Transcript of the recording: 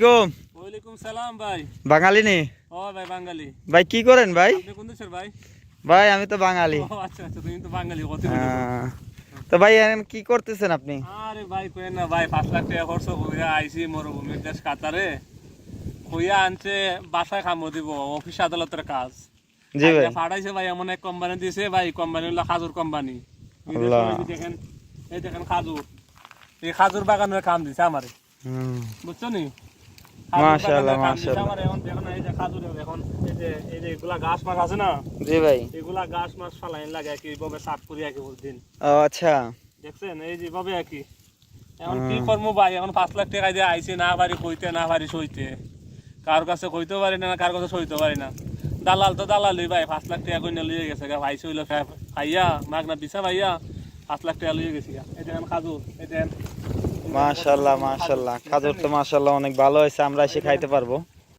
ওয়ালাইকুম সালাম ভাই। বাঙালি নি? ও ভাই বাঙালি। ভাই কি করেন ভাই? আপনি কোন দেশের ভাই? ভাই আমি তো বাঙালি। ও আচ্ছা আচ্ছা, তুমি তো বাঙালি কত বড়। তো ভাই এখন কি করতেছেন আপনি? আরে ভাই কইেন না ভাই, 5 লাখ টাকা খরচ কইরা আইছি মরুভূমির দেশ কাতারে। কইয়া আনছে বাসায় খামো দিব, অফিস আদালতের কাজ। জি ভাই। ফাড়াইছে ভাই, এমন এক কোম্পানি দিয়েছে ভাই, কোম্পানি হলো খাজুর কোম্পানি। আল্লাহ। দেখেন, এই দেখেন খাজুর, এই খাজুর বাগানের কাম দিছে আমারে। বুঝছো নি? মাশাআল্লাহ মাশাআল্লাহ। আমার এখন দেখো না, এই যে খাজুর, এখন এই যে এগুলা গাছ মাছ আছে না? জি ভাই। এগুলা গাছ মাছ ফালাইন লাগে কি ভাবে সাফ করি একই দিন। ও আচ্ছা। দেখছেন এই যে ভাবে একই। এখন কি করবো ভাই, এখন 5 লাখ টাকা দিয়ে আইছি, না পারি কইতে না পারি সইতে। কার কাছে কইতেও পারি না, কার কাছে সইতে পারি না। দালাল তো দালালই ভাই, 5 লাখ টাকা কইনা লইয়ে গেছে গা ভাই, সইল ভাইয়া মাগনা দিছা ভাইয়া, 5 লাখ টাকা লইয়ে গেছি গা। এই দেখেন খাজুর, এই দেখেন। মাশাআল্লাহ মাশাআল্লাহ, খাজুর তো মাশাআল্লাহ অনেক ভালো হয়েছে, আমরা এসে খাইতে পারবো।